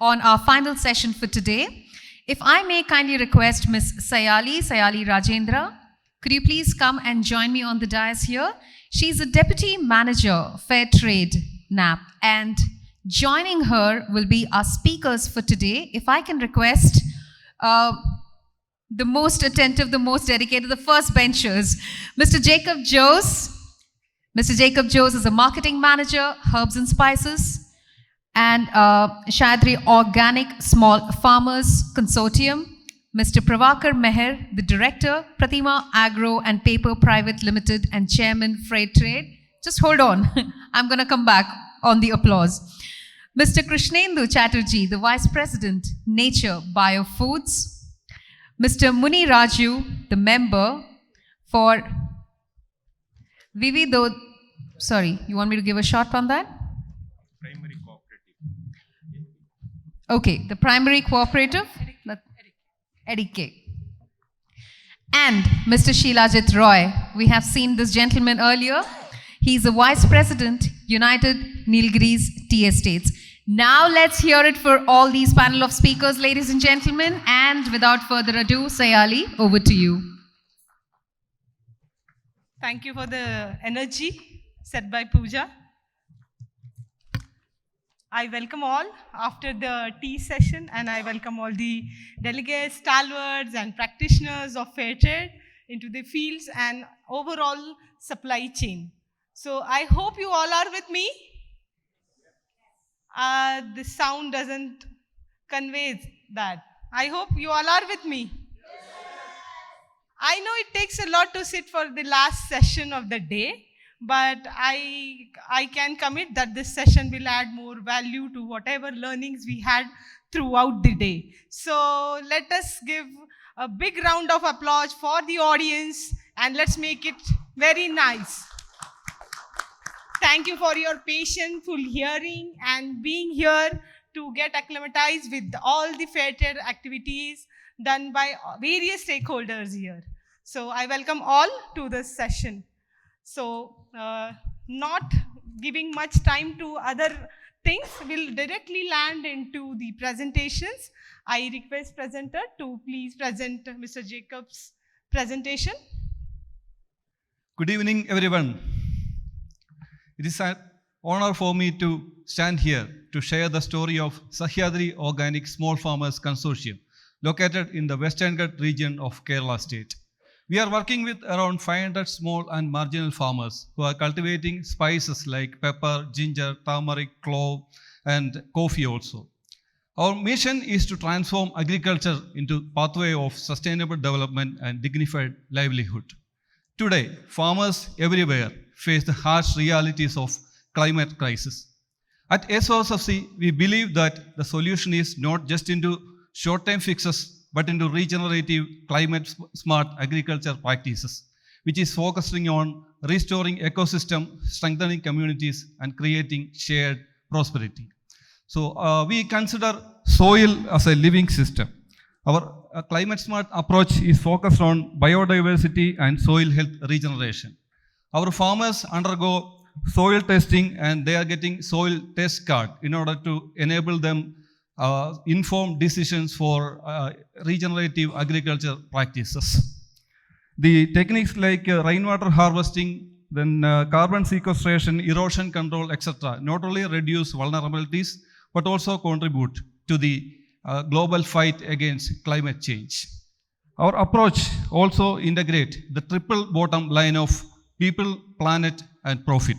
on our final session for today. If I may kindly request Ms. Savali Rajendra, could you please come and join me on the dais here? She's a Deputy Manager, Fairtrade, NAPP, and joining her will be our speakers for today. If I can request the most attentive, the most dedicated, the first benchers, Mr. Jacob Jose. Mr. Jacob Jose is a Marketing Manager, Herbs and Spices, and Sahyadri Organic Small Farmers Consortium. Mr. Pravakar Meher, the Director, Pratima Agro and Paper Private Limited and Chairman, Fairtrade. Just hold on, I'm going to come back on the applause. Mr. Krishnendu Chatterjee, the Vice President, Nature Biofoods. Mr. Muniraju, the member for Vividoddhesha. Sorry, you want me to give a shot on that? Primary cooperative. Okay, the primary cooperative. Edike. And Mr. Shilajit Roy. We have seen this gentleman earlier. He's the Vice President, United Nilgiris Tea Estates. Now let's hear it for all these panel of speakers, ladies and gentlemen. And without further ado, Savali, over to you. Thank you for the energy set by Pooja. I welcome all after the tea session, and I welcome all the delegates, stalwarts and practitioners of Fairtrade into the fields and overall supply chain. So I hope you all are with me. The sound doesn't convey that. I hope you all are with me. I know it takes a lot to sit for the last session of the day, but I can commit that this session will add more value to whatever learnings we had throughout the day. So let us give a big round of applause for the audience and let's make it very nice. Thank you for your patientful hearing and being here to get acclimatized with all the Fairtrade activities done by various stakeholders here. So I welcome all to this session. So not giving much time to other things, we'll directly land into the presentations. I request presenter to please present Mr. Jacob's presentation. Good evening, everyone. It is an honor for me to stand here to share the story of Sahyadri Organic Small Farmers Consortium, located in the Western Ghat region of Kerala state. We are working with around 500 small and marginal farmers who are cultivating spices like pepper, ginger, turmeric, clove, and coffee also. Our mission is to transform agriculture into a pathway of sustainable development and dignified livelihood. Today, farmers everywhere face the harsh realities of climate crisis. At SOSFC, we believe that the solution is not just into short-term fixes, but into regenerative, climate-smart agriculture practices, which is focusing on restoring ecosystem, strengthening communities, and creating shared prosperity. So we consider soil as a living system. Our climate-smart approach is focused on biodiversity and soil health regeneration. Our farmers undergo soil testing and they are getting soil test card in order to enable them informed decisions for regenerative agriculture practices. The techniques like rainwater harvesting, then carbon sequestration, erosion control, etc. not only reduce vulnerabilities but also contribute to the global fight against climate change. Our approach also integrates the triple bottom line of people, planet, and profit.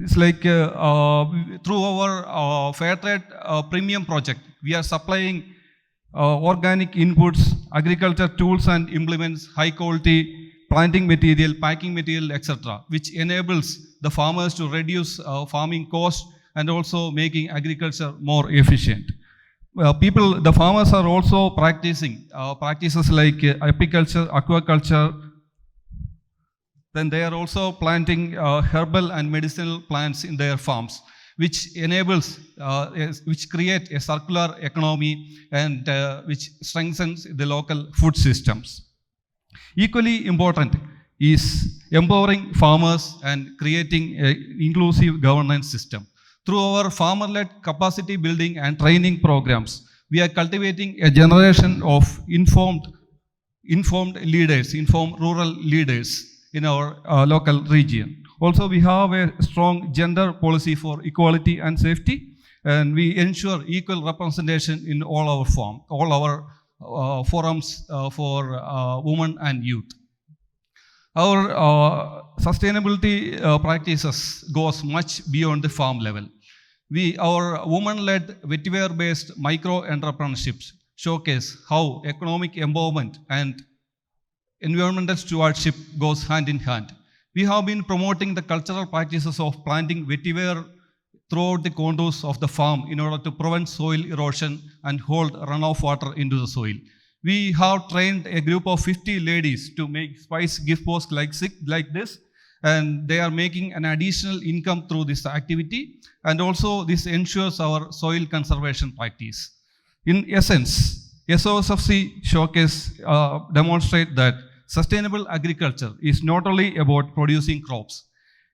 It's like through our Fairtrade premium project, we are supplying organic inputs, agriculture tools and implements, high quality planting material, packing material, etc., which enables the farmers to reduce farming costs and also making agriculture more efficient. The farmers are also practicing practices like apiculture, aquaculture. Then they are also planting herbal and medicinal plants in their farms, which enables, which create a circular economy and which strengthens the local food systems. Equally important is empowering farmers and creating an inclusive governance system Through our farmer-led capacity building and training programs, we are cultivating a generation of informed rural leaders in our local region. Also, we have a strong gender policy for equality and safety, and we ensure equal representation in all our forums for women and youth. Our sustainability practices goes much beyond the farm level. Our women-led vetiver-based micro-entrepreneurships showcase how economic empowerment and environmental stewardship goes hand in hand. We have been promoting the cultural practices of planting vetiver throughout the contours of the farm in order to prevent soil erosion and hold runoff water into the soil. We have trained a group of 50 ladies to make spice gift posts like this, and they are making an additional income through this activity, and also this ensures our soil conservation practice. In essence, SOSFC showcase demonstrate that sustainable agriculture is not only about producing crops.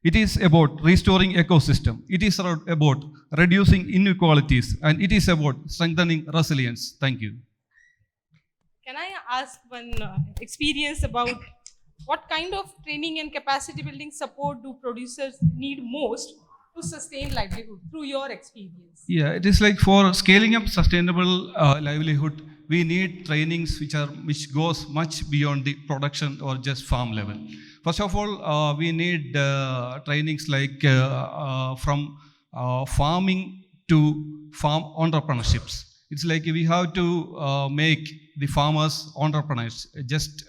It is about restoring ecosystem. It is about reducing inequalities, and it is about strengthening resilience. Thank you. Can I ask one experience about what kind of training and capacity building support do producers need most to sustain livelihood through your experience? Yeah, it is like for scaling up sustainable livelihood, we need trainings which goes much beyond the production or just farm level. First of all, we need trainings like from farming to farm entrepreneurships. It's like we have to make the farmers entrepreneurs, just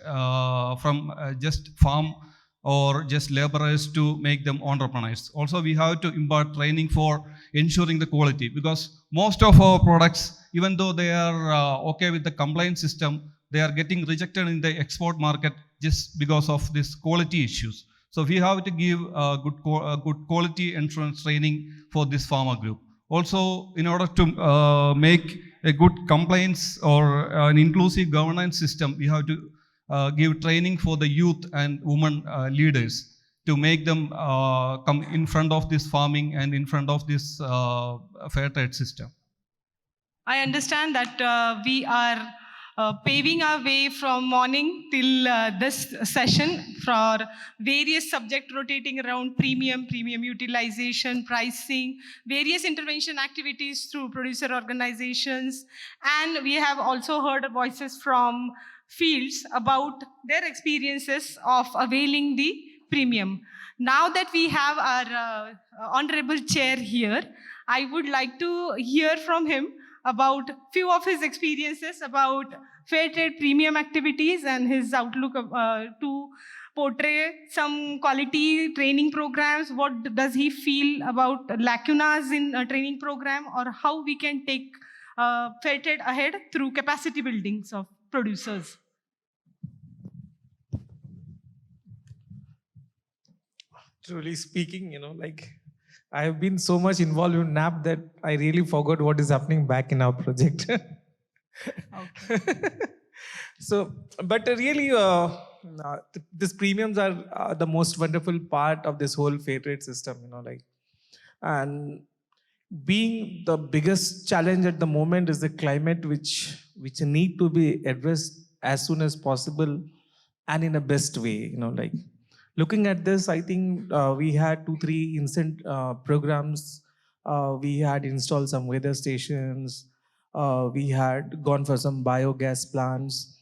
farm or just laborers to make them entrepreneurs. Also, we have to impart training for ensuring the quality, because most of our products, even though they are okay with the compliance system, they are getting rejected in the export market just because of this quality issues. So we have to give good quality assurance training for this farmer group. Also, in order to make a good compliance or an inclusive governance system, we have to give training for the youth and women leaders to make them come in front of this farming and in front of this fair trade system. I understand that we are paving our way from morning till this session for various subjects rotating around premium utilization, pricing, various intervention activities through producer organizations, and we have also heard voices from fields about their experiences of availing the premium. Now that we have our honorable chair here, I would like to hear from him about few of his experiences about fair trade premium activities and his outlook to portray some quality training programs. What does he feel about lacunas in a training program, or how we can take fair trade ahead through capacity buildings of producers? Truly speaking, I have been so much involved in NAPP that I really forgot what is happening back in our project. So, but really, these premiums are the most wonderful part of this whole fair trade system, and being the biggest challenge at the moment is the climate, which need to be addressed as soon as possible and in a best way, Looking at this, I think we had 2-3 instant programs. We had installed some weather stations. We had gone for some biogas plants.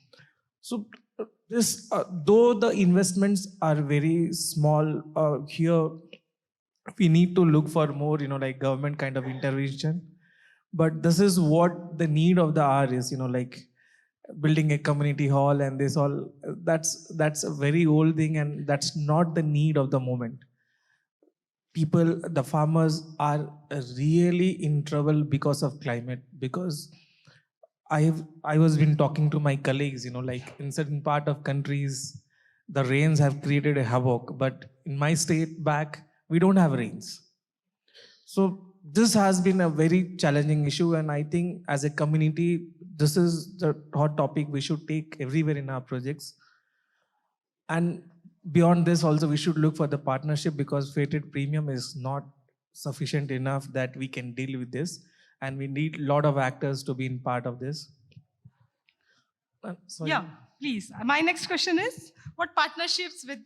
So this, though the investments are very small here, we need to look for more, government kind of intervention. But this is what the need of the hour is, building a community hall and this all, that's a very old thing, and that's not the need of the moment. The farmers are really in trouble because of climate, because I was been talking to my colleagues, in certain part of countries, the rains have created a havoc, but in my state back, we don't have rains. So this has been a very challenging issue, and I think as a community, this is the hot topic we should take everywhere in our projects. And beyond this also, we should look for the partnership, because fair trade premium is not sufficient enough that we can deal with this, and we need a lot of actors to be in part of this. Sorry. Yeah, please. My next question is, what partnerships with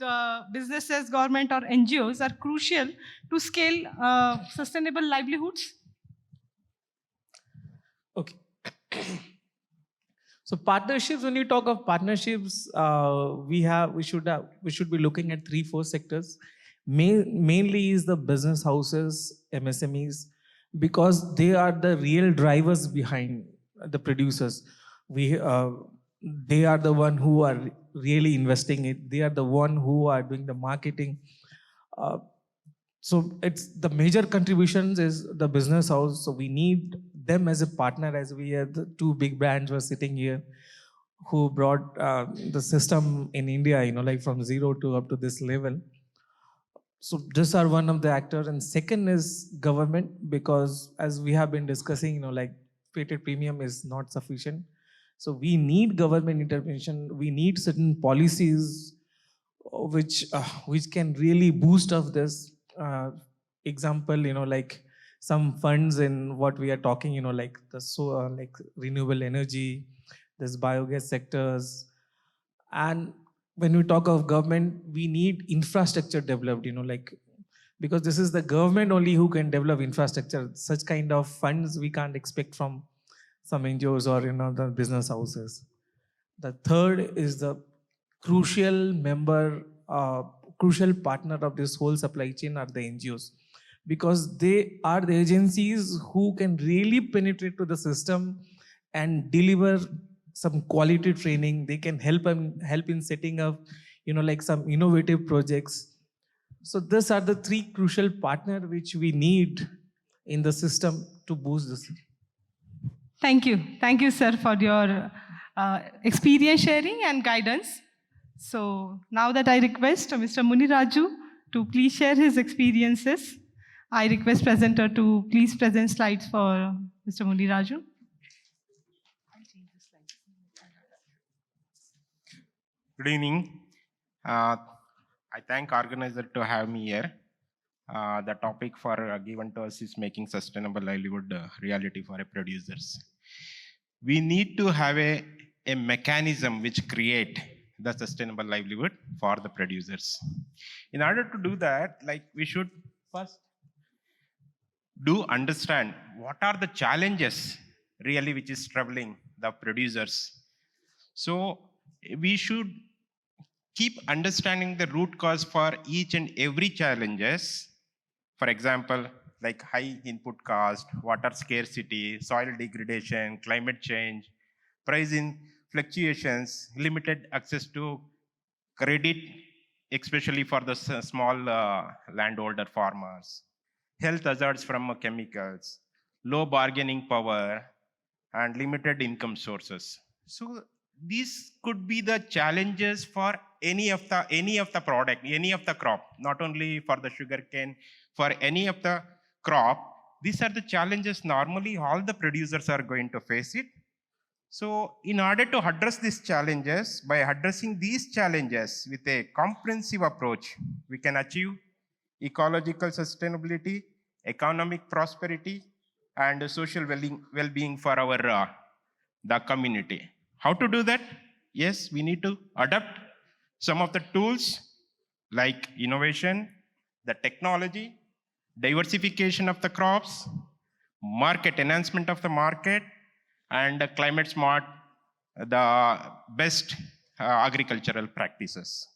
businesses, government or NGOs are crucial to scale sustainable livelihoods? Okay. So partnerships, when you talk of partnerships, we should be looking at 3-4 sectors. Mainly is the business houses, MSMEs, because they are the real drivers behind the producers. They are the one who are really investing it. They are the one who are doing the marketing. So it's the major contributions is the business house. So we need them as a partner, as we are the 2 big brands were sitting here who brought the system in India, like from 0 to up to this level. So these are one of the actors. And second is government, because as we have been discussing, like Fairtrade premium is not sufficient. So we need government intervention. We need certain policies which can really boost up this. Example, like some funds in what we are talking, like like renewable energy, this biogas sectors. And when we talk of government, we need infrastructure developed, because this is the government only who can develop infrastructure. Such kind of funds we can't expect from some NGOs or the business houses. The third is the crucial partner of this whole supply chain are the NGOs, because they are the agencies who can really penetrate to the system and deliver some quality training. They can help in setting up, like some innovative projects. So these are the 3 crucial partners which we need in the system to boost this. Thank you. Thank you, sir, for your experience sharing and guidance. So now that I request Mr. Muniraju to please share his experiences, I request presenter to please present slides for Mr. Muniraju. Good evening. I thank organizer to have me here. The topic for given to us is making sustainable livelihood reality for producers. We need to have a mechanism which create the sustainable livelihood for the producers. In order to do that, we should first understand what are the challenges really which is troubling the producers. So we should keep understanding the root cause for each and every challenges. For example, like high input cost, water scarcity, soil degradation, climate change, pricing fluctuations, limited access to credit, especially for the small landholder farmers, health hazards from chemicals, low bargaining power, and limited income sources. So these could be the challenges for any of the product, any of the crop, not only for the sugarcane, for any of the crop. These are the challenges normally all the producers are going to face it. So in order to address these challenges, by addressing these challenges with a comprehensive approach, we can achieve ecological sustainability, economic prosperity, and social well-being for our the community. How to do that? Yes, we need to adopt some of the tools like innovation, the technology, diversification of the crops, market enhancement of the market, and climate smart, the best agricultural practices.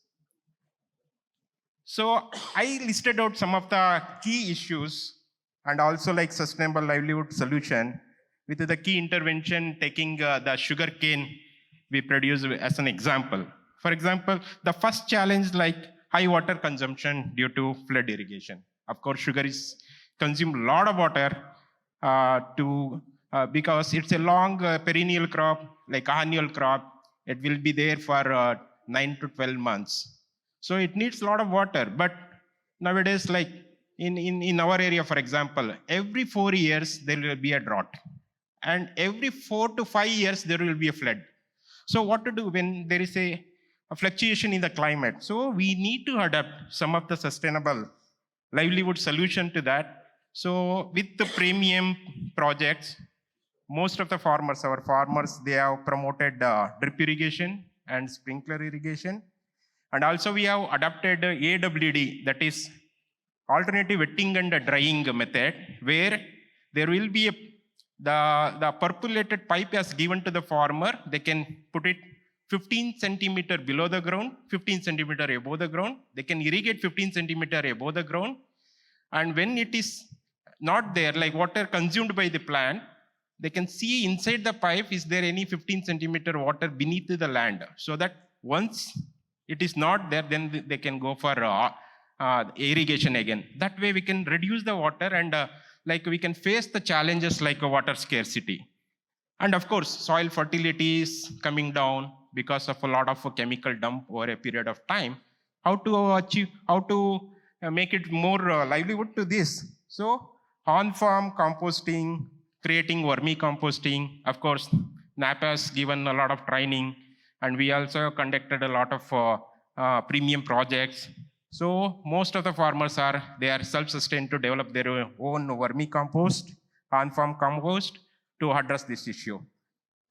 So I listed out some of the key issues and also like sustainable livelihood solution with the key intervention taking the sugarcane we produce as an example. For example, the first challenge like high water consumption due to flood irrigation. Of course, sugar is consumed a lot of water because it's a long perennial crop, like annual crop. It will be there for 9 to 12 months. So it needs a lot of water. But nowadays, like in our area, for example, every 4 years, there will be a drought. And every 4 to 5 years, there will be a flood. So what to do when there is a fluctuation in the climate? So we need to adapt some of the sustainable livelihood solution to that. So with the premium projects, most of the farmers, our farmers, they have promoted drip irrigation and sprinkler irrigation. And also we have adopted AWD, that is alternative wetting and drying method, where there will be the percolated pipe as given to the farmer. They can put it 15 centimeter below the ground, 15 centimeter above the ground. They can irrigate 15 centimeter above the ground. And when it is not there, like water consumed by the plant, they can see inside the pipe, is there any 15 centimeter water beneath the land? So that once it is not there, then they can go for irrigation again. That way we can reduce the water and like we can face the challenges like water scarcity. And of course, soil fertility is coming down because of a lot of chemical dump over a period of time. How to make it more livelihood to this? So on-farm composting, creating vermicomposting. Of course, NAPP has given a lot of training, and we also conducted a lot of premium projects. So most of the farmers are self-sustained to develop their own vermicompost, on-farm compost to address this issue.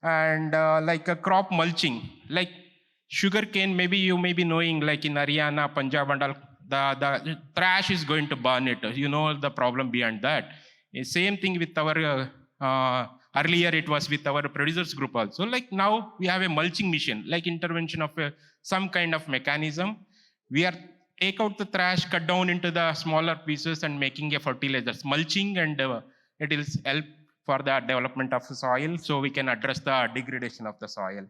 And like a crop mulching, like sugarcane, maybe you may be knowing, like in Haryana, Punjab and all, the trash is going to burn it. You know the problem behind that. Same thing with our, earlier it was with our producers group also. Like now we have a mulching mission, like intervention of some kind of mechanism. We are take out the trash, cut down into the smaller pieces and making a fertilizers, mulching, and it will help for the development of the soil, so we can address the degradation of the soil.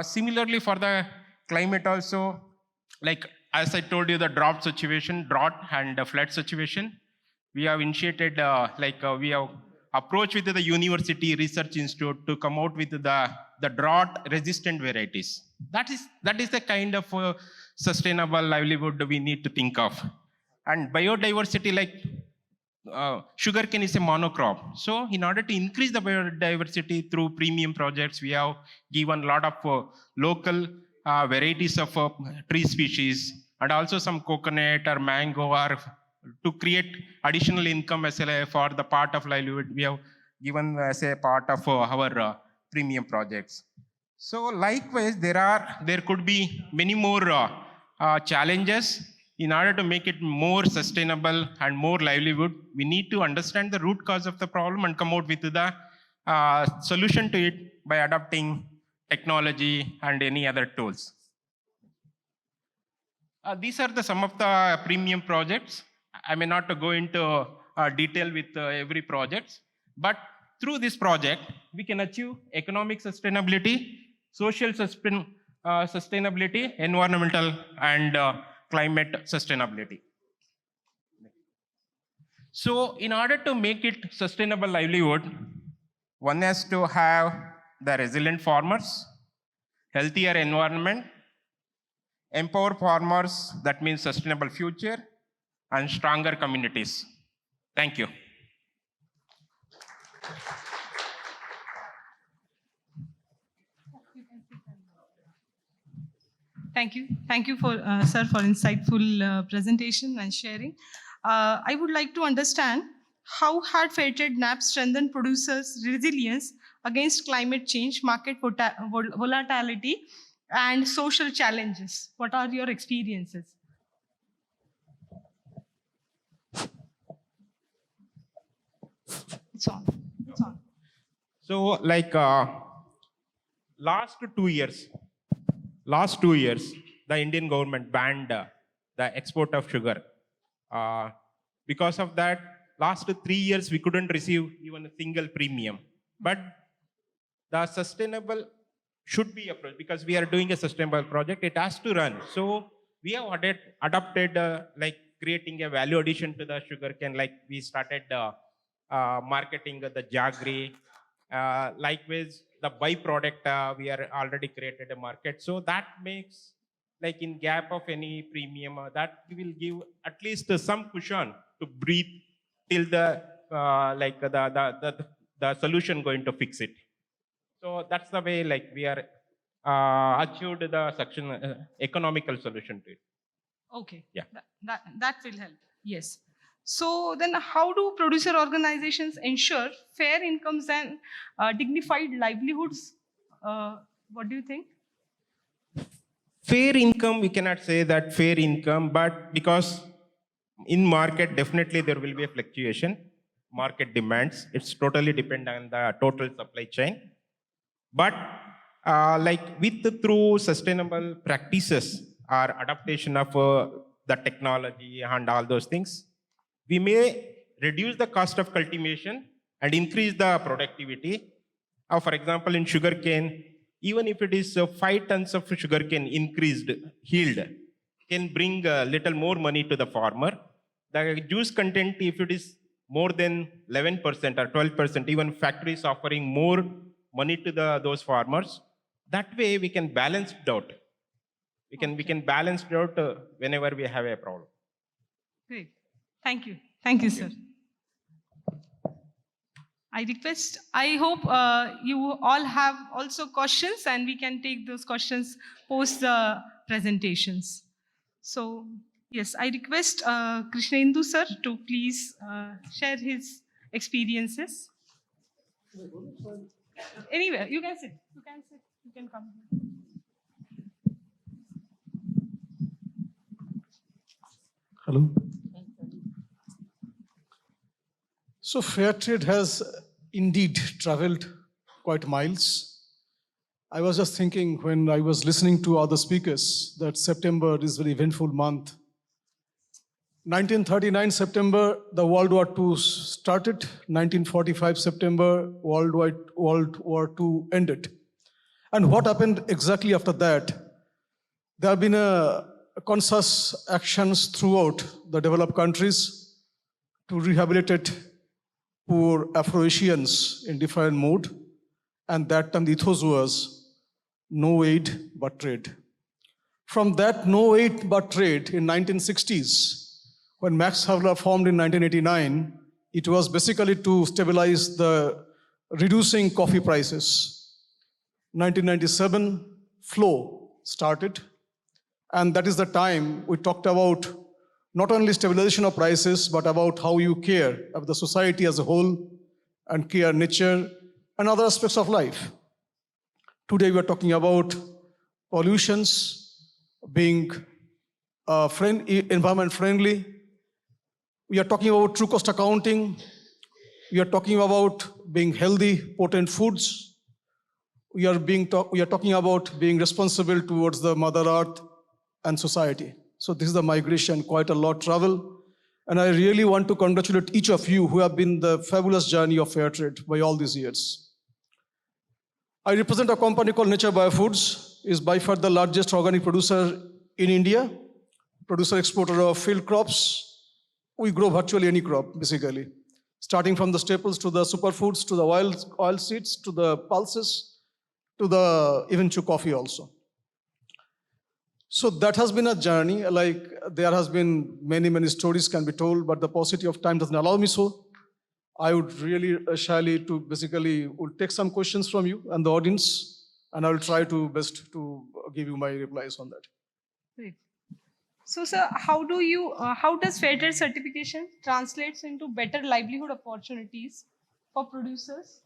Similarly for the climate also, like as I told you, the drought and the flood situation, we have initiated, we have approached with the University Research Institute to come out with the drought resistant varieties. That is the kind of sustainable livelihood we need to think of. And biodiversity, like sugarcane is a monocrop. So in order to increase the biodiversity through premium projects, we have given a lot of local varieties of tree species, and also some coconut or mango, or to create additional income as for the part of livelihood, we have given as a part of our premium projects. So likewise, there could be many more challenges. In order to make it more sustainable and more livelihood, we need to understand the root cause of the problem and come out with the solution to it by adopting technology and any other tools. These are some of the premium projects. I may not go into detail with every project, but through this project, we can achieve economic sustainability, social sustainability, environmental and climate sustainability. So in order to make it sustainable livelihood, one has to have the resilient farmers, healthier environment, empower farmers, that means sustainable future, and stronger communities. Thank you. Thank you. Thank you, sir, for insightful presentation and sharing. I would like to understand how had Fairtrade NAPP strengthened producers' resilience against climate change, market volatility, and social challenges. What are your experiences? It's on. It's on. So, like last 2 years, the Indian government banned the export of sugar. Because of that, last 3 years we couldn't receive even a single premium. But the sustainable should be approached, because we are doing a sustainable project. It has to run. So we have adopted like creating a value addition to the sugarcane. Like we started marketing the jaggery. Likewise, the byproduct, we are already created a market. So that makes, like in gap of any premium, that will give at least some cushion to breathe till the the solution going to fix it. So that's the way, like we are achieved the economical solution to it. Okay. Yeah. That will help. Yes. So then how do producer organizations ensure fair incomes and dignified livelihoods? What do you think? Fair income, we cannot say that fair income, but because in market, definitely there will be a fluctuation. Market demands, it's totally depend on the total supply chain. But through sustainable practices or adaptation of the technology and all those things, we may reduce the cost of cultivation and increase the productivity. For example, in sugarcane, even if it is 5 tons of sugarcane increased yield, can bring a little more money to the farmer. The juice content, if it is more than 11% or 12%, even factories offering more money to those farmers. That way we can balance it out. We can balance it out whenever we have a problem. Great. Thank you. Thank you, sir. I hope you all have also questions and we can take those questions post the presentations. So, yes, I request Krishnendu sir to please share his experiences. Anywhere, you can sit. You can come here. Hello. So Fairtrade has indeed traveled quite miles. I was just thinking when I was listening to other speakers that September is a very eventful month. 1939 September, the World War II started. 1945 September, World War II ended. And what happened exactly after that? There have been conscious actions throughout the developed countries to rehabilitate poor Afro-Asians in different mode. And that time the ethos was no aid but trade. From that no aid but trade in 1960s, when Max Havelaar formed in 1989, it was basically to stabilize the reducing coffee prices. 1997, flow started. And that is the time we talked about not only stabilization of prices, but about how you care of the society as a whole and care nature and other aspects of life. Today we are talking about pollutions being environment friendly. We are talking about true cost accounting. We are talking about being healthy, potent foods. We are talking about being responsible towards the Mother Earth and society. So this is the migration, quite a lot travel. And I really want to congratulate each of you who have been the fabulous journey of Fairtrade by all these years. I represent a company called Nature Biofoods, is by far the largest organic producer in India, producer exporter of field crops. We grow virtually any crop, basically, starting from the staples to the superfoods, to the oil seeds, to the pulses, to even to coffee also. So that has been a journey. Like there has been many stories can be told, but the paucity of time doesn't allow me so. I would really shyly to basically will take some questions from you and the audience, and I will try to best to give you my replies on that. Great. So, sir, how does Fairtrade certification translates into better livelihood opportunities for producers?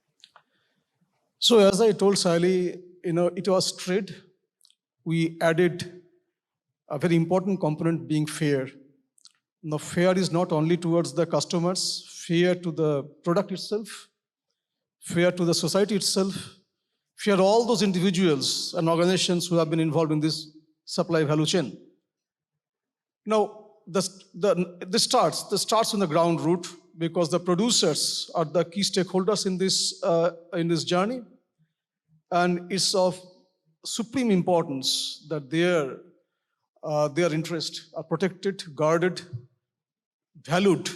So, as I told Sally, it was trade. We added a very important component being fair. Now, fair is not only towards the customers, fair to the product itself, fair to the society itself, fair to all those individuals and organizations who have been involved in this supply value chain. Now, this starts on the ground root because the producers are the key stakeholders in this journey, and it's of supreme importance that their interests are protected, guarded, valued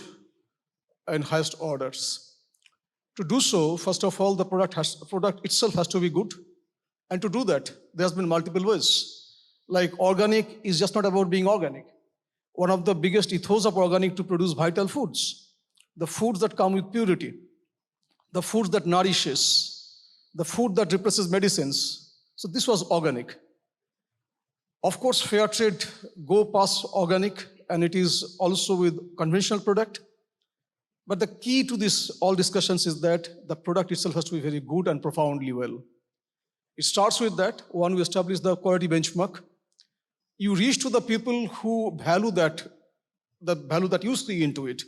in highest orders. To do so, first of all, the product itself has to be good, and to do that, there's been multiple ways. Like organic is just not about being organic. One of the biggest ethos of organic to produce vital foods, the foods that come with purity, the foods that nourishes, the food that replaces medicines. So this was organic. Of course, Fairtrade go past organic, and it is also with conventional product. But the key to this all discussions is that the product itself has to be very good and profoundly well. It starts with that. One, we establish the quality benchmark. You reach to the people who value that, the value that you see into it.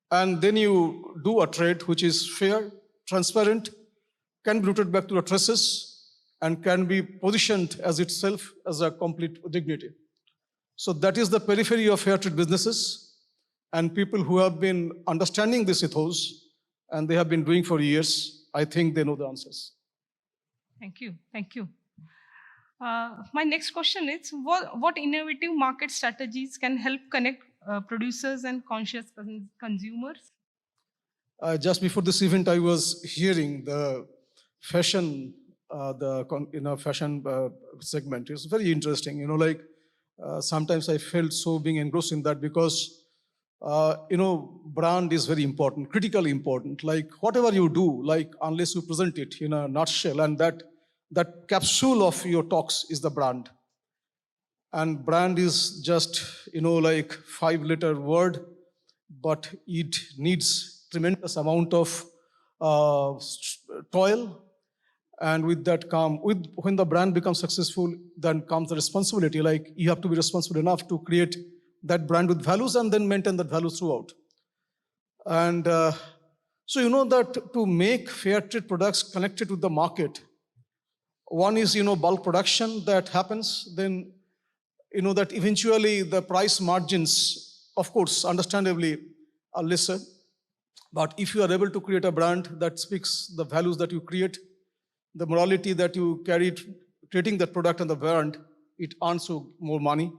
And then you do a trade which is fair, transparent, can be routed back to the traces, and can be positioned as itself as a complete dignity. So that is the periphery of fair trade businesses. And people who have been understanding this ethos, and they have been doing for years, I think they know the answers. Thank you. Thank you. My next question is, what innovative market strategies can help connect producers and conscious consumers? Just before this event, I was hearing the fashion, fashion segment. It's very interesting. Sometimes I felt so being engrossed in that because brand is very important, critically important. Like whatever you do, like unless you present it in a nutshell, and that capsule of your talks is the brand. And brand is just, like 5-letter word, but it needs tremendous amount of toil. And with that when the brand becomes successful, then comes the responsibility. Like you have to be responsible enough to create that brand with values and then maintain that value throughout. And so that to make fair trade products connected with the market, one is bulk production that happens, then that eventually the price margins, of course, understandably are lesser. But if you are able to create a brand that speaks the values that you create, the morality that you carry creating that product and the brand, it earns you more money.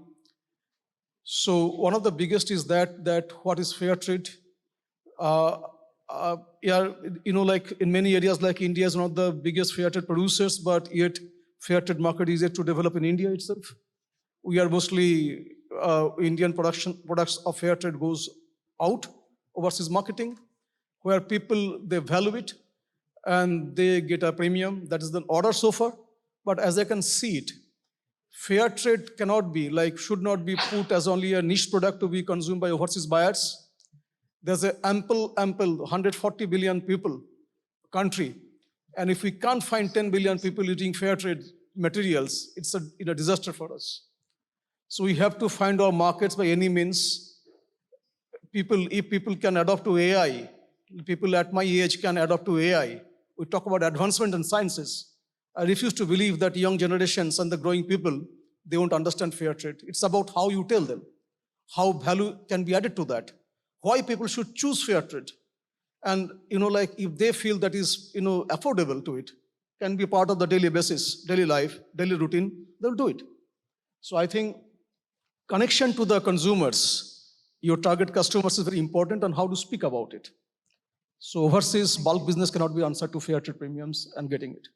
So one of the biggest is that what is fair trade? Like in many areas, like India is one of the biggest fair trade producers, but yet fair trade market is yet to develop in India itself. We are mostly Indian products of fair trade goes out overseas marketing, where people, they value it and they get a premium. That is the order so far. But as I can see it, fair trade cannot be, should not be put as only a niche product to be consumed by overseas buyers. There's an ample 140 billion people country. And if we can't find 10 billion people eating fair trade materials, it's a disaster for us. So we have to find our markets by any means. If people can adopt to AI, people at my age can adopt to AI. We talk about advancement in sciences. I refuse to believe that young generations and the growing people, they won't understand fair trade. It's about how you tell them, how value can be added to that, why people should choose fair trade. And, if they feel that is, affordable to it, can be part of the daily basis, daily life, daily routine, they'll do it. So I think connection to the consumers, your target customers is very important, and how to speak about it. So overseas bulk business cannot be answered to fair trade premiums and getting it.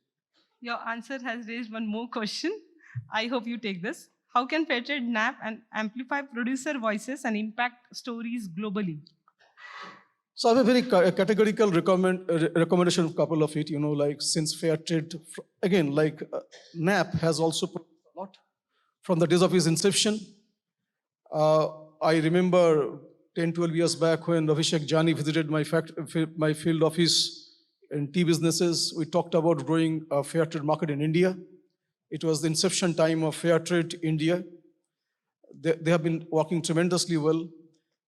Your answer has raised one more question. I hope you take this. How can Fairtrade NAPP and amplify producer voices and impact stories globally? So I have a very categorical recommendation of a couple of it, since Fairtrade, again, NAPP has also put a lot from the days of his inception. I remember 10, 12 years back when Abhishek Jani visited my field office in tea businesses. We talked about growing a fair trade market in India. It was the inception time of fair trade India. They have been working tremendously well.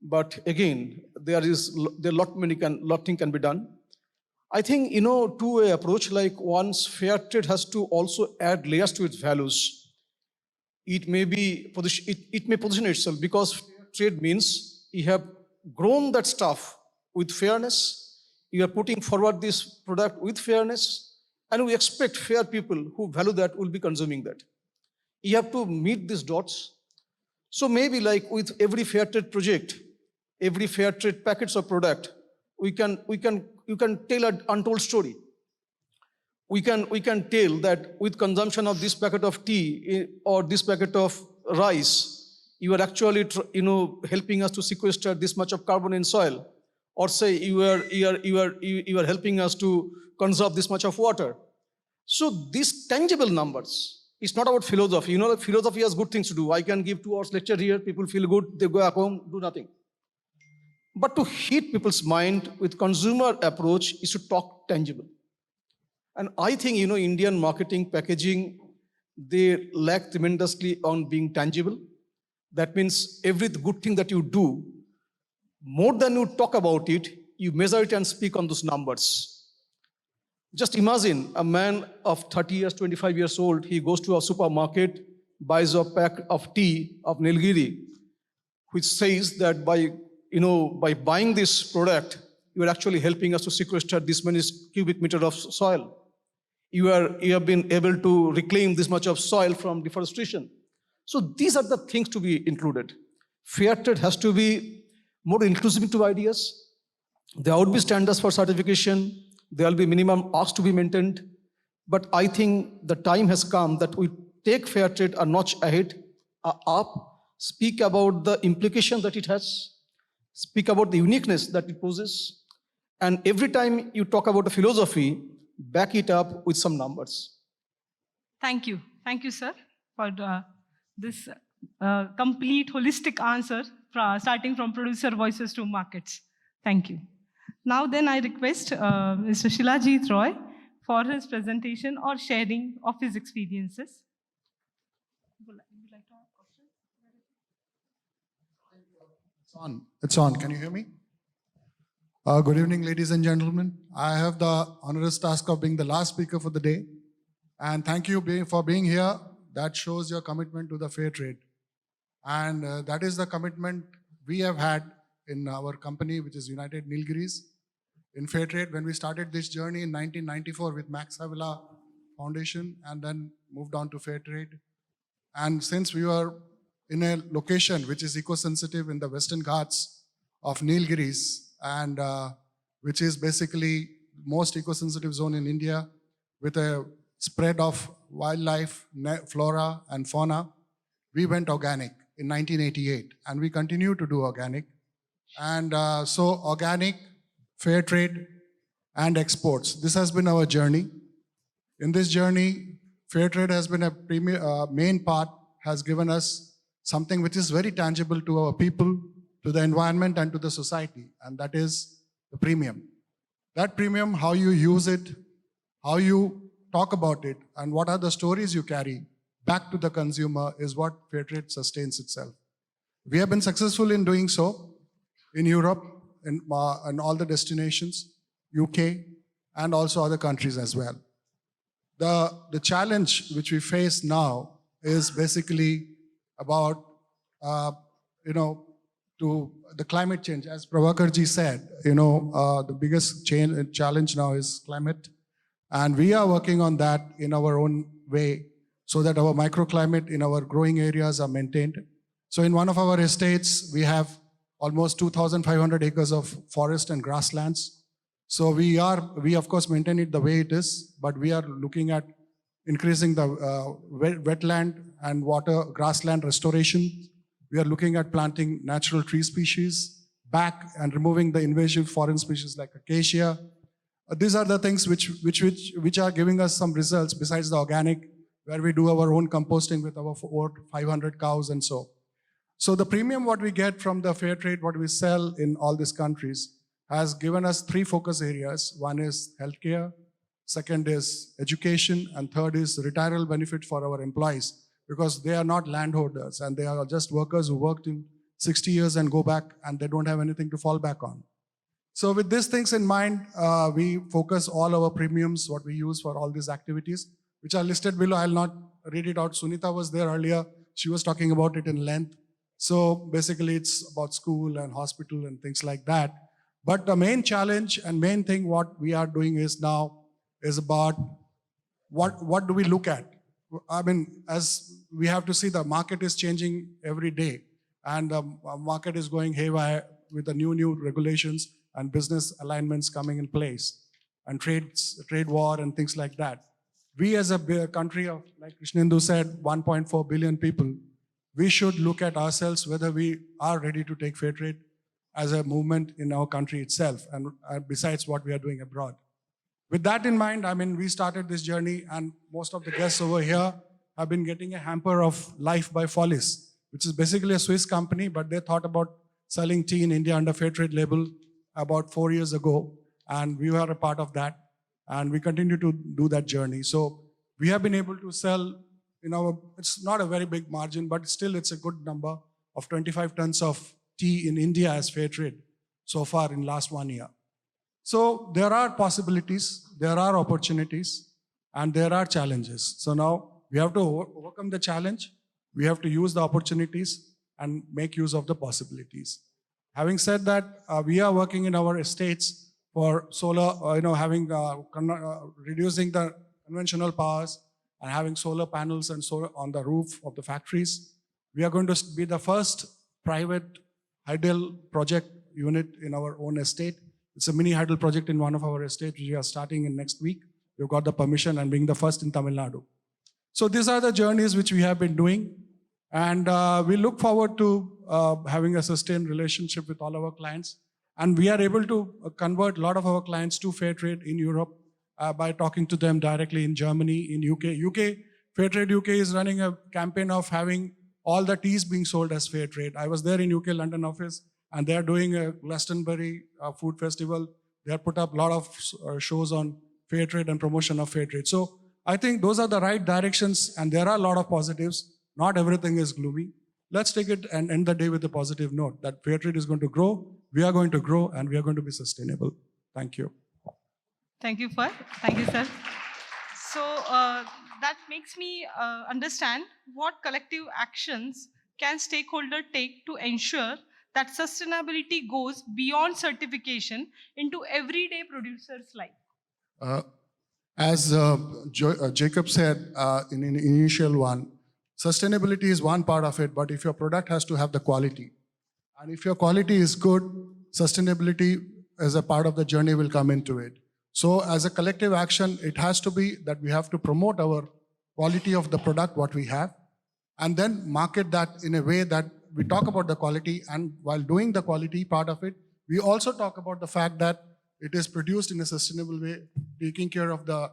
But again, there are lot thing can be done. I think, two-way approach, once fair trade has to also add layers to its values. It may position itself, because fair trade means you have grown that stuff with fairness. You are putting forward this product with fairness, and we expect fair people who value that will be consuming that. You have to meet these dots. So maybe with every fair trade project, every fair trade packets of product, you can tell an untold story. We can tell that with consumption of this packet of tea or this packet of rice, you are actually helping us to sequester this much of carbon in soil. Or say you are helping us to conserve this much of water. So these tangible numbers, it's not about philosophy. Philosophy has good things to do. I can give 2 hours lecture here, people feel good, they go back home, do nothing. But to hit people's mind with consumer approach is to talk tangible. And I think, Indian marketing, packaging, they lack tremendously on being tangible. That means every good thing that you do, more than you talk about it, you measure it and speak on those numbers. Just imagine a man of 30 years, 25 years old, he goes to a supermarket, buys a pack of tea of Nilgiris, which says that by buying this product, you are actually helping us to sequester this many cubic meter of soil. You have been able to reclaim this much of soil from deforestation. So these are the things to be included. Fairtrade has to be more inclusive to ideas. There would be standards for certification. There will be minimum asks to be maintained. But I think the time has come that we take Fairtrade a notch ahead, up, speak about the implication that it has, speak about the uniqueness that it poses. And every time you talk about a philosophy, back it up with some numbers. Thank you. Thank you, sir, for this complete holistic answer, starting from producer voices to markets. Thank you. Now then I request Mr. Shilajit Roy for his presentation or sharing of his experiences. Would you like to ask questions? It's on. It's on. Can you hear me? Good evening, ladies and gentlemen. I have the onerous task of being the last speaker for the day. And thank you for being here. That shows your commitment to the fair trade. And that is the commitment we have had in our company, which is United Nilgiris, in fair trade. When we started this journey in 1994 with Max Havila Foundation and then moved on to fair trade. And since we were in a location which is eco-sensitive in the Western Ghats of Nilgiris, and which is basically most eco-sensitive zone in India with a spread of wildlife, flora and fauna, we went organic in 1988 and we continue to do organic. And so organic, fair trade and exports. This has been our journey. In this journey, fair trade has been a main part, has given us something which is very tangible to our people, to the environment and to the society, and that is the premium. That premium, how you use it, how you talk about it, and what are the stories you carry back to the consumer is what Fairtrade sustains itself. We have been successful in doing so in Europe, in all the destinations, UK, and also other countries as well. The challenge which we face now is basically about, to the climate change. As Pravakar ji said, the biggest challenge now is climate. And we are working on that in our own way so that our microclimate in our growing areas are maintained. So in one of our estates, we have almost 2,500 acres of forest and grasslands. So we of course maintain it the way it is, but we are looking at increasing the wetland and water grassland restoration. We are looking at planting natural tree species back and removing the invasive foreign species like acacia. These are the things which are giving us some results besides the organic, where we do our own composting with our 500 cows and so. So the premium what we get from the fair trade, what we sell in all these countries, has given us 3 focus areas. One is healthcare, second is education, and third is retirement benefit for our employees, because they are not landholders and they are just workers who worked in 60 years and go back and they don't have anything to fall back on. So with these things in mind, we focus all our premiums, what we use for all these activities, which are listed below. I'll not read it out. Sunita was there earlier. She was talking about it in length. So basically it's about school and hospital and things like that. But the main challenge and main thing what we are doing is now is about what do we look at? I mean, as we have to see, the market is changing every day and the market is going haywire with the new regulations and business alignments coming in place and trade war and things like that. We as a country of, like Krishnendu said, 1.4 billion people, we should look at ourselves whether we are ready to take fair trade as a movement in our country itself and besides what we are doing abroad. With that in mind, I mean, we started this journey and most of the guests over here have been getting a hamper of Life by Follies, which is basically a Swiss company, but they thought about selling tea in India under Fairtrade label about 4 years ago, and we were a part of that, and we continue to do that journey. So we have been able to sell it's not a very big margin, but still it's a good number of 25 tons of tea in India as Fairtrade so far in last 1 year. So there are possibilities, there are opportunities, and there are challenges. So now we have to overcome the challenge, we have to use the opportunities and make use of the possibilities. Having said that, we are working in our estates for solar, reducing the conventional powers and having solar panels and solar on the roof of the factories. We are going to be the first private hydel project unit in our own estate. It's a mini hydel project in one of our estates, which we are starting in next week. We've got the permission and being the first in Tamil Nadu. So these are the journeys which we have been doing. And we look forward to having a sustained relationship with all our clients. And we are able to convert a lot of our clients to Fairtrade in Europe by talking to them directly in Germany, in UK. Fairtrade UK is running a campaign of having all the teas being sold as Fairtrade. I was there in UK London office, and they are doing a Glastonbury food festival. They have put up a lot of shows on Fairtrade and promotion of Fairtrade. So I think those are the right directions, and there are a lot of positives. Not everything is gloomy. Let's take it and end the day with a positive note that Fairtrade is going to grow, we are going to grow, and we are going to be sustainable. Thank you. Thank you, sir. So that makes me understand what collective actions can stakeholder take to ensure that sustainability goes beyond certification into everyday producer's life. As Jacob said in an initial one, sustainability is one part of it, but if your product has to have the quality, and if your quality is good, sustainability as a part of the journey will come into it. So as a collective action, it has to be that we have to promote our quality of the product, what we have, and then market that in a way that we talk about the quality, and while doing the quality part of it, we also talk about the fact that it is produced in a sustainable way, taking care of the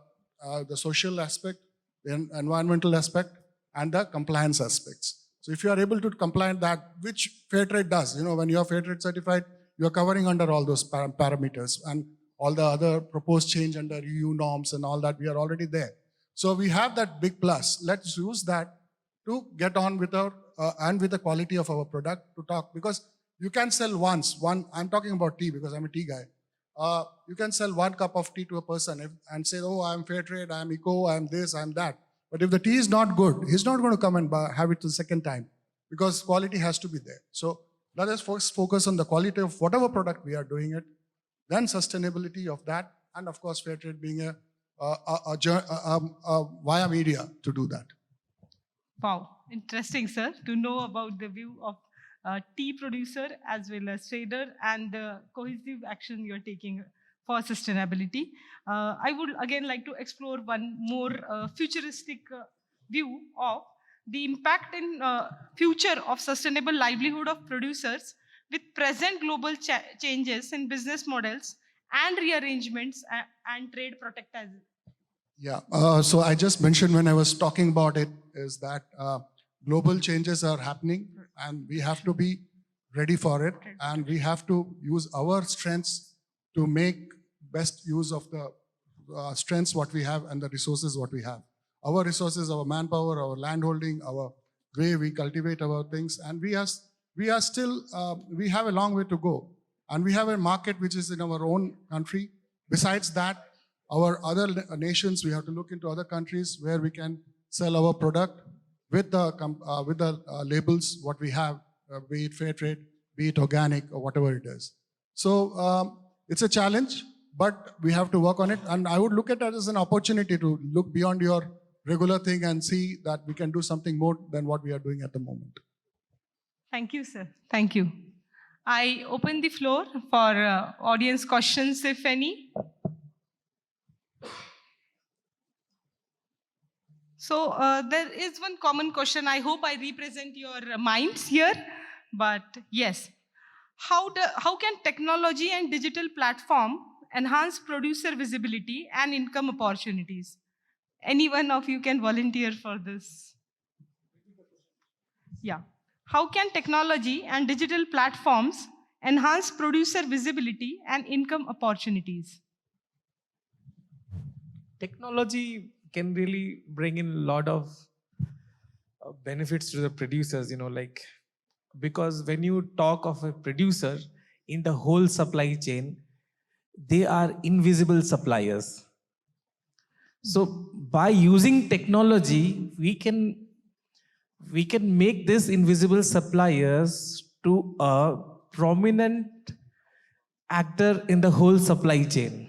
social aspect, the environmental aspect, and the compliance aspects. So if you are able to comply that, which Fairtrade does, when you are Fairtrade certified, you are covering under all those parameters, and all the other proposed change under EU norms and all that, we are already there. So we have that big plus. Let's use that to get on with our, and with the quality of our product to talk, because you can sell I'm talking about tea because I'm a tea guy. You can sell 1 cup of tea to a person and say, oh, I'm Fairtrade, I'm eco, I'm this, I'm that. But if the tea is not good, he's not going to come and have it the second time, because quality has to be there. So let us first focus on the quality of whatever product we are doing it, then sustainability of that, and of course Fairtrade being a via media to do that. Wow, interesting, sir, to know about the view of tea producer as well as trader and the cohesive action you're taking for sustainability. I would again like to explore one more futuristic view of the impact in future of sustainable livelihood of producers with present global changes in business models and rearrangements and trade protectionism. Yeah, so I just mentioned when I was talking about it is that global changes are happening and we have to be ready for it, and we have to use our strengths to make best use of the strengths what we have and the resources what we have. Our resources, our manpower, our landholding, our way we cultivate our things, and we are still, we have a long way to go. And we have a market which is in our own country. Besides that, our other nations, we have to look into other countries where we can sell our product with the labels what we have, be it fair trade, be it organic, or whatever it is. So it's a challenge, but we have to work on it. And I would look at it as an opportunity to look beyond your regular thing and see that we can do something more than what we are doing at the moment. Thank you, sir. Thank you. I open the floor for audience questions, if any. So there is one common question. I hope I represent your minds here. But yes, how can technology and digital platform enhance producer visibility and income opportunities? Any one of you can volunteer for this? Yeah. how can technology and digital platforms enhance producer visibility and income opportunities? Technology can really bring in a lot of benefits to the producers, like, because when you talk of a producer in the whole supply chain, they are invisible suppliers. So by using technology, we can make these invisible suppliers to a prominent actor in the whole supply chain.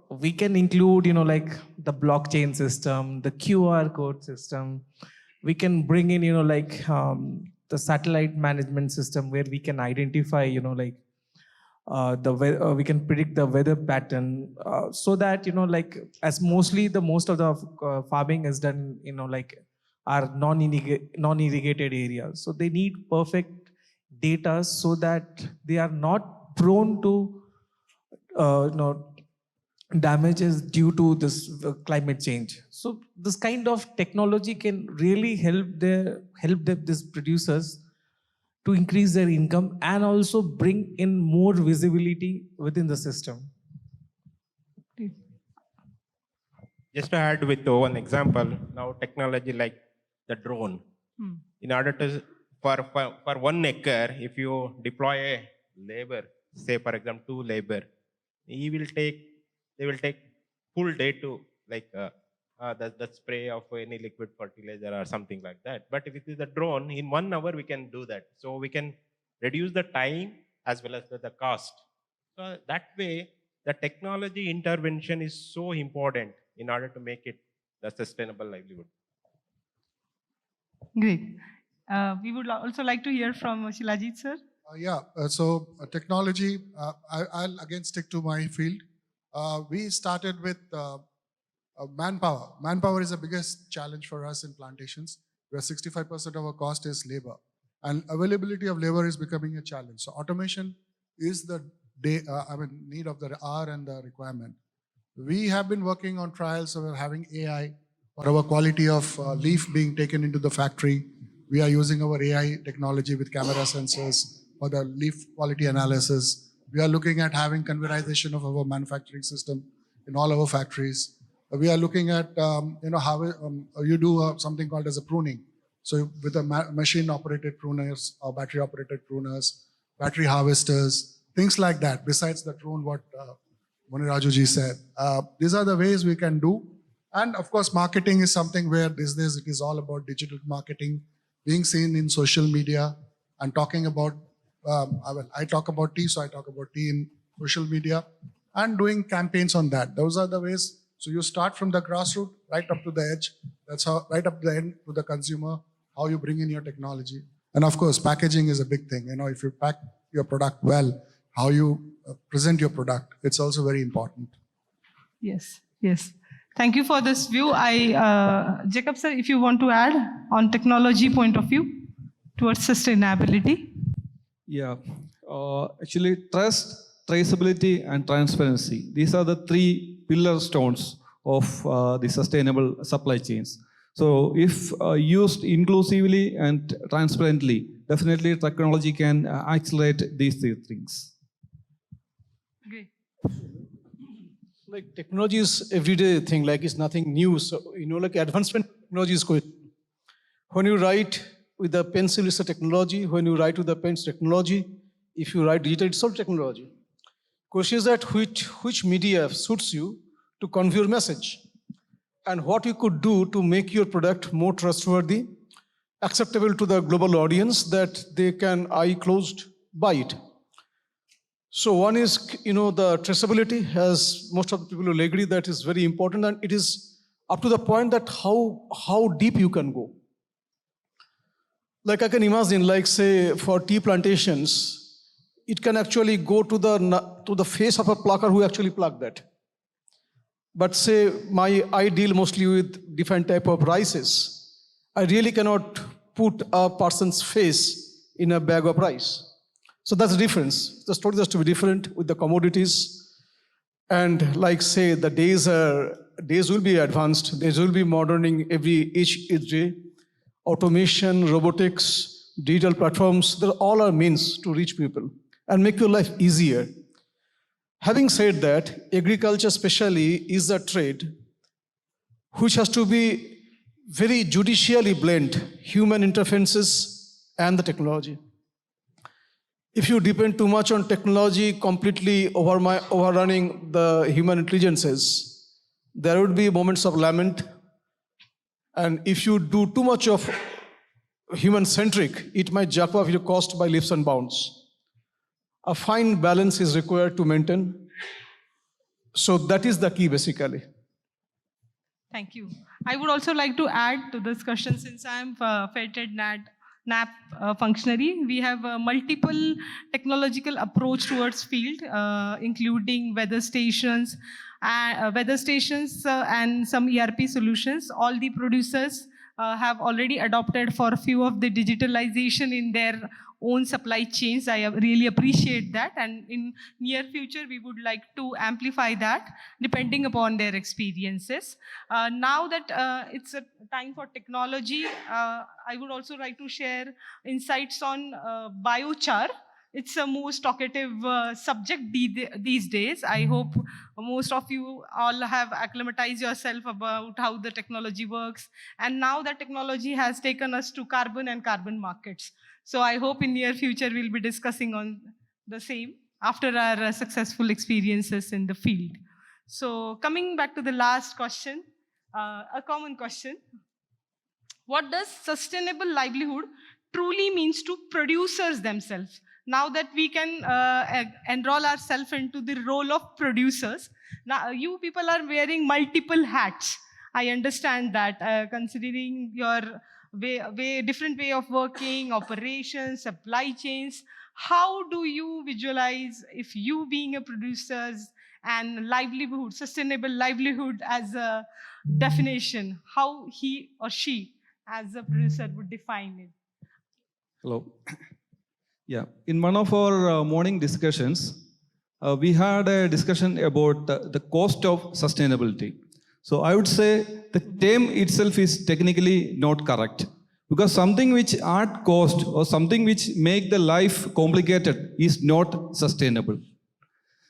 We can include, like the blockchain system, the QR code system. We can bring in, the satellite management system where we can identify, we can predict the weather pattern, so that, as mostly the most of the farming is done, are non-irrigated areas. So they need perfect data so that they are not prone to, damages due to this climate change. So this kind of technology can really help these producers to increase their income and also bring in more visibility within the system. Just to add with one example, now technology like the drone. In order to, for 1 acre, if you deploy a labor, say for example 2 labor, they will take full day to the spray of any liquid fertilizer or something like that. But if it is a drone, in 1 hour we can do that. So we can reduce the time as well as the cost. So that way, the technology intervention is so important in order to make it the sustainable livelihood. Great. We would also like to hear from Shilajit, sir. Technology, I'll again stick to my field. We started with manpower. Manpower is the biggest challenge for us in plantations, where 65% of our cost is labor. And availability of labor is becoming a challenge. So automation is the need of the hour and the requirement. We have been working on trials of having AI for our quality of leaf being taken into the factory. We are using our AI technology with camera sensors for the leaf quality analysis. We are looking at having conveyorization of our manufacturing system in all our factories. We are looking at how you do something called as a pruning. So with a machine-operated pruners or battery-operated pruners, battery harvesters, things like that. Besides the drone, what Muniraju ji said, these are the ways we can do. And of course, marketing is something where these days it is all about digital marketing, being seen in social media and talking about. I talk about tea, so I talk about tea in social media and doing campaigns on that. Those are the ways. So you start from the grassroots right up to the edge. That's how, right up to the end to the consumer, how you bring in your technology. And of course, packaging is a big thing. If you pack your product well, how you present your product, it's also very important. Yes, yes. Thank you for this view. Jacob sir, if you want to add on technology point of view towards sustainability. Yeah, actually trust, traceability and transparency. These are the 3 pillar stones of the sustainable supply chains. So if used inclusively and transparently, definitely technology can accelerate these 3 things. Great. Like technology is everyday thing, like it's nothing new. So, like advancement technology is good. When you write with the pencil, it's a technology. When you write with the pen, it's technology. If you write digital, it's also technology. Question is that which media suits you to convey your message and what you could do to make your product more trustworthy, acceptable to the global audience that they can eye closed buy it. So one is, the traceability, as most of the people will agree, that is very important, and it is up to the point that how deep you can go. Like I can imagine, like say for tea plantations, it can actually go to the face of a plucker who actually plucked that. But say I deal mostly with different type of rices. I really cannot put a person's face in a bag of rice. So that's the difference. The story has to be different with the commodities. And like say the days will be advanced, days will be moderning each day. automation, robotics, digital platforms, they all are means to reach people and make your life easier. Having said that, agriculture especially is a trade which has to be very judicially blend human interferences and the technology. If you depend too much on technology, completely overrunning the human intelligences, there would be moments of lament. And if you do too much of human-centric, it might jack up your cost by leaps and bounds. A fine balance is required to maintain. So that is the key, basically. Thank you. I would also like to add to the discussion, since I am Fairtrade NAPP functionary, we have a multiple technological approach towards field, including weather stations and some ERP solutions. All the producers have already adopted for a few of the digitalization in their own supply chains. I really appreciate that, and in near future we would like to amplify that depending upon their experiences. Now that it's a time for technology, I would also like to share insights on biochar. It's a most talkative subject these days. I hope most of you all have acclimatized yourself about how the technology works. And now that technology has taken us to carbon and carbon markets. So I hope in near future we'll be discussing on the same after our successful experiences in the field. So coming back to the last question, a common question. What does sustainable livelihood truly means to producers themselves? Now that we can enroll ourselves into the role of producers, now you people are wearing multiple hats. I understand that, considering your different way of working, operations, supply chains. How do you visualize if you being a producer and livelihood, sustainable livelihood as a definition, how he or she as a producer would define it? Hello. Yeah, in one of our morning discussions, we had a discussion about the cost of sustainability. So I would say the term itself is technically not correct, because something which add cost or something which make the life complicated is not sustainable.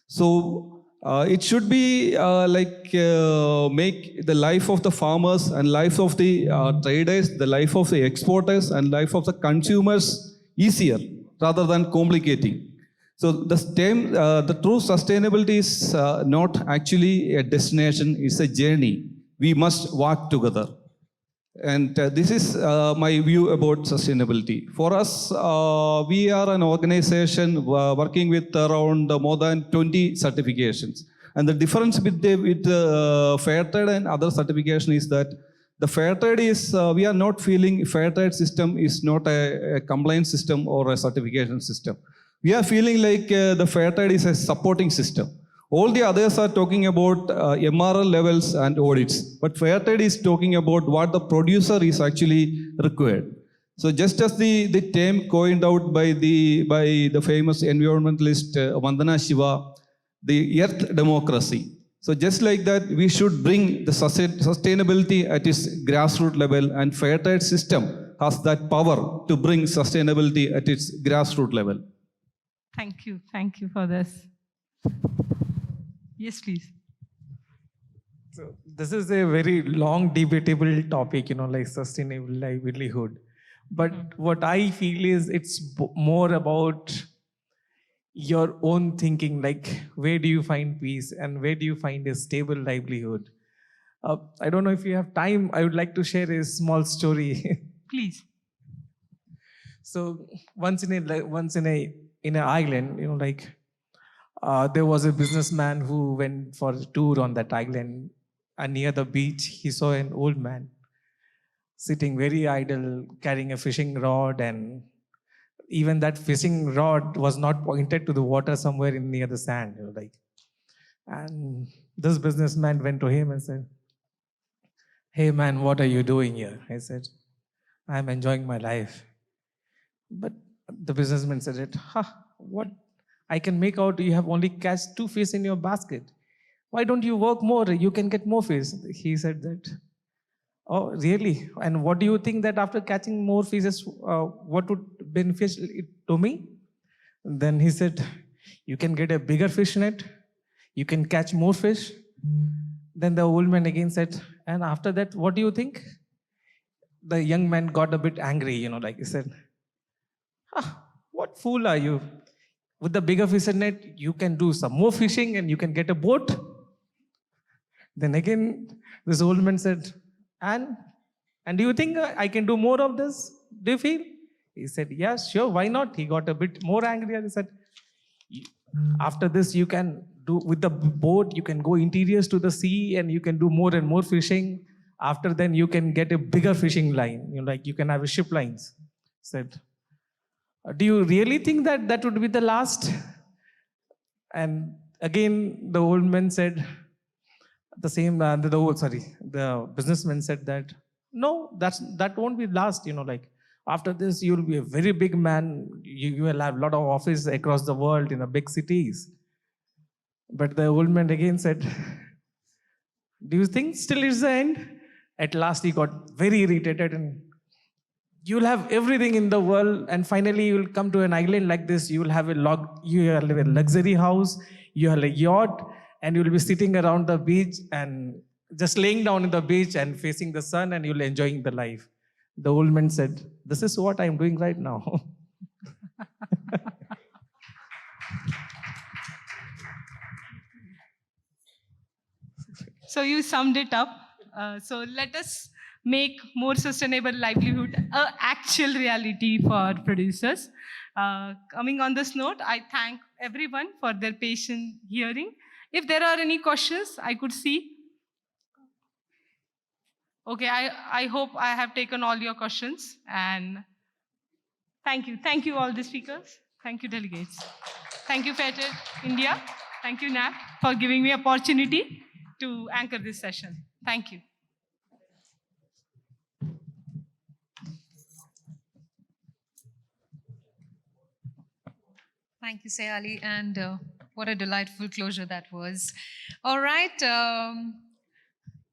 So it should be make the life of the farmers and life of the traders, the life of the exporters and life of the consumers easier rather than complicating. So the true sustainability is not actually a destination, it's a journey. We must walk together. And this is my view about sustainability. For us, we are an organization working with around more than 20 certifications. And the difference with Fairtrade and other certification is that the Fairtrade is, we are not feeling Fairtrade system is not a compliance system or a certification system. We are feeling like the Fairtrade is a supporting system. All the others are talking about MRL levels and audits, but Fairtrade is talking about what the producer is actually required. So just as the term coined out by the famous environmentalist Vandana Shiva, the earth democracy. So just like that, we should bring the sustainability at its grassroots level, and Fairtrade system has that power to bring sustainability at its grassroots level. Thank you for this. Yes, please. So this is a very long debatable topic, like sustainable livelihood. But what I feel is it's more about your own thinking, like where do you find peace and where do you find a stable livelihood? I don't know if you have time, I would like to share a small story. Please. So once in an island, there was a businessman who went for a tour on that island, and near the beach he saw an old man sitting very idle, carrying a fishing rod, and even that fishing rod was not pointed to the water, somewhere near the sand. And this businessman went to him and said, "Hey man, what are you doing here?" I said, "I'm enjoying my life." But the businessman said, "What? I can make out you have only cast 2 fish in your basket. Why don't you work more? You can get more fish." He said that, Oh, really? And what do you think that after catching more fishes, what would benefit it to me? Then he said, you can get a bigger fish net, you can catch more fish. Then the old man again said, and after that, what do you think? The young man got a bit angry, like he said, what fool are you? With the bigger fish net, you can do some more fishing and you can get a boat. Then again, this old man said, and do you think I can do more of this? Do you feel? He said, yeah, sure, why not? He got a bit more angry and he said, after this, you can do with the boat, you can go interiors to the sea and you can do more and more fishing. After then, you can get a bigger fishing line. You can have a ship lines. Said, do you really think that that would be the last? And again, the old man said, the businessman said that, no, that won't be last, after this, you'll be a very big man. You will have a lot of office across the world in the big cities. But the old man again said, do you think still it's the end? At last, he got very irritated and you'll have everything in the world. And finally, you'll come to an island like this. You will have a luxury house. You have a yacht and you'll be sitting around the beach and just laying down in the beach and facing the sun and you'll enjoying the life. The old man said, this is what I'm doing right now. So you summed it up. So let us make more sustainable livelihood an actual reality for producers. Coming on this note, I thank everyone for their patient hearing. If there are any questions, I could see. Okay, I hope I have taken all your questions. And thank you. Thank you, all the speakers. Thank you, delegates. Thank you, Fairtrade India. Thank you, NAPP, for giving me opportunity to anchor this session. Thank you. Thank you, Sayali, and what a delightful closure that was. All right.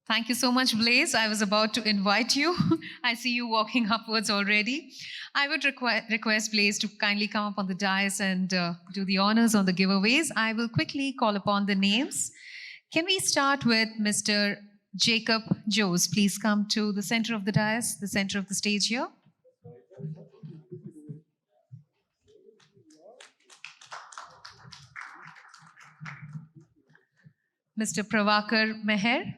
Thank you so much, Blaze. I was about to invite you. I see you walking upwards already. I would request Blaze to kindly come up on the dais and do the honors on the giveaways. I will quickly call upon the names. Can we start with Mr. Jacob Jose? Please come to the center of the dais, the center of the stage here. Mr. Pravakar Meher.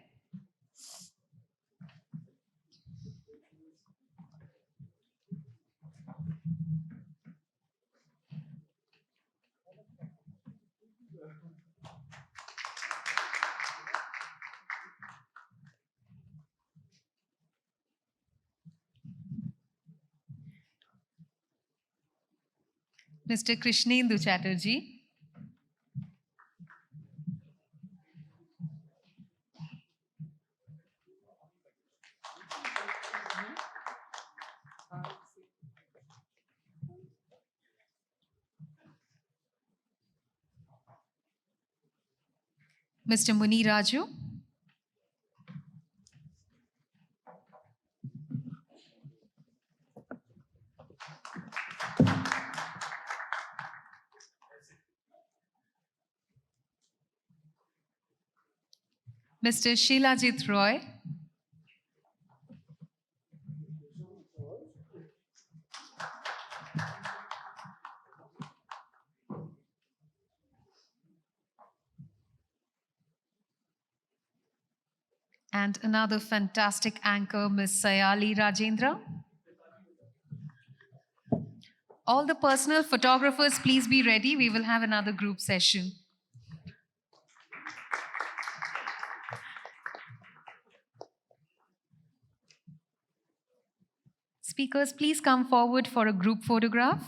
Mr. Krishnendu Chatterjee. Mr. Muniraju. Mr. Shilajit Roy. And another fantastic anchor, Ms. Savali Rajendra. All the personal photographers, please be ready. We will have another group session. Speakers, please come forward for a group photograph.